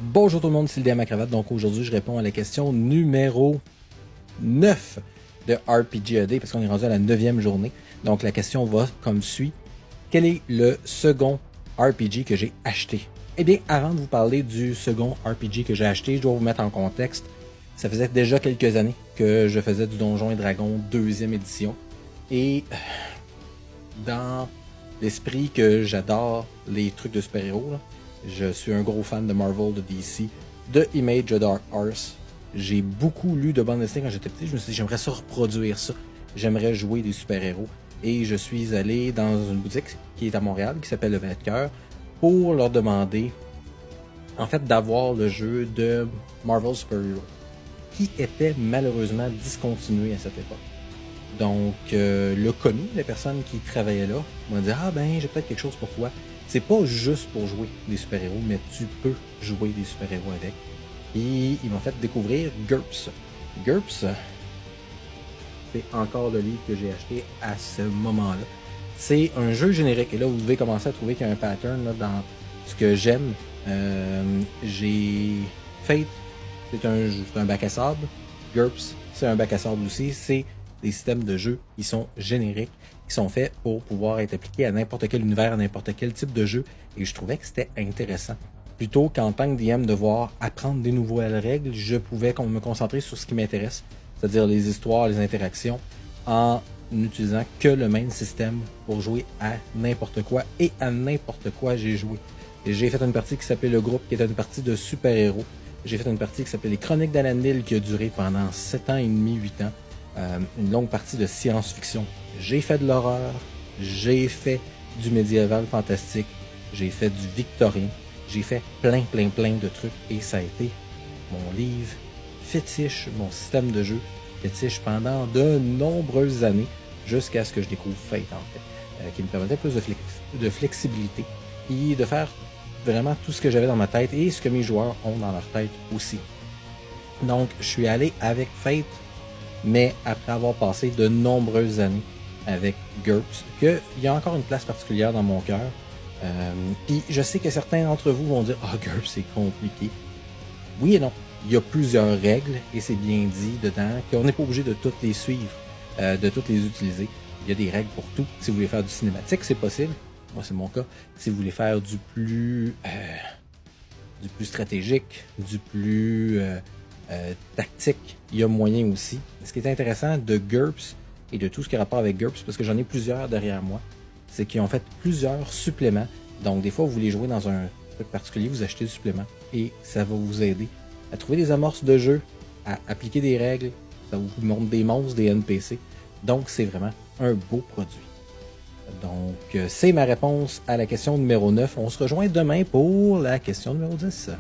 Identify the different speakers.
Speaker 1: Bonjour tout le monde, c'est le DM à cravate. Donc aujourd'hui, je réponds à la question numéro 9 de RPGAD parce qu'on est rendu à la 9e journée. Donc la question va comme suit. Quel est le second RPG que j'ai acheté? Eh bien, avant de vous parler du second RPG que j'ai acheté, je dois vous mettre en contexte. Ça faisait déjà quelques années que je faisais du Donjons et Dragons 2e édition. Et dans l'esprit que j'adore les trucs de super-héros, là, je suis un gros fan de Marvel, de DC, de Image, de Dark Horse. J'ai beaucoup lu de bandes dessinées quand j'étais petit. Je me suis dit, j'aimerais ça reproduire ça. J'aimerais jouer des super-héros. Et je suis allé dans une boutique qui est à Montréal, qui s'appelle Le Valet de Cœur, pour leur demander, en fait, d'avoir le jeu de Marvel Super Hero, qui était malheureusement discontinué à cette époque. Donc, le commis, les personnes qui travaillaient là, m'ont dit « Ah ben, j'ai peut-être quelque chose pour toi. » C'est pas juste pour jouer des super-héros, mais tu peux jouer des super-héros avec. Et ils m'ont fait découvrir GURPS. GURPS, c'est encore le livre que j'ai acheté à ce moment-là. C'est un jeu générique. Et là, vous devez commencer à trouver qu'il y a un pattern là, dans ce que j'aime. J'ai Fate, c'est un bac à sable. GURPS, c'est un bac à sable aussi. C'est des systèmes de jeu qui sont génériques, qui sont faits pour pouvoir être appliqués à n'importe quel univers, à n'importe quel type de jeu. Et je trouvais que c'était intéressant. Plutôt qu'en tant que DM devoir apprendre des nouvelles règles, je pouvais me concentrer sur ce qui m'intéresse, c'est-à-dire les histoires, les interactions, en n'utilisant que le même système pour jouer à n'importe quoi et à n'importe quoi j'ai joué. Et j'ai fait une partie qui s'appelait Le Groupe, qui était une partie de super-héros. J'ai fait une partie qui s'appelait Les Chroniques d'Alan-Nil, qui a duré pendant 7 ans et demi, 8 ans. Une longue partie de science-fiction. J'ai fait de l'horreur, j'ai fait du médiéval fantastique, j'ai fait du victorien, j'ai fait plein de trucs et ça a été mon livre fétiche, mon système de jeu fétiche pendant de nombreuses années jusqu'à ce que je découvre Fate en fait, qui me permettait plus de flexibilité et de faire vraiment tout ce que j'avais dans ma tête et ce que mes joueurs ont dans leur tête aussi. Donc je suis allé avec Fate, mais après avoir passé de nombreuses années avec GURPS, qu'il y a encore une place particulière dans mon cœur. Puis je sais que certains d'entre vous vont dire « Ah, GURPS, c'est compliqué. » Oui et non. Il y a plusieurs règles, et c'est bien dit dedans, qu'on n'est pas obligé de toutes les suivre, de toutes les utiliser. Il y a des règles pour tout. Si vous voulez faire du cinématique, c'est possible. Moi, c'est mon cas. Si vous voulez faire du plus stratégique, du plus tactique, il y a moyen aussi. Ce qui est intéressant de GURPS et de tout ce qui a rapport avec GURPS, parce que j'en ai plusieurs derrière moi, c'est qu'ils ont fait plusieurs suppléments. Donc des fois, vous voulez jouer dans un truc particulier, vous achetez le supplément et ça va vous aider à trouver des amorces de jeu, à appliquer des règles, ça vous montre des monstres, des NPC. Donc c'est vraiment un beau produit. Donc c'est ma réponse à la question numéro 9. On se rejoint demain pour la question numéro 10.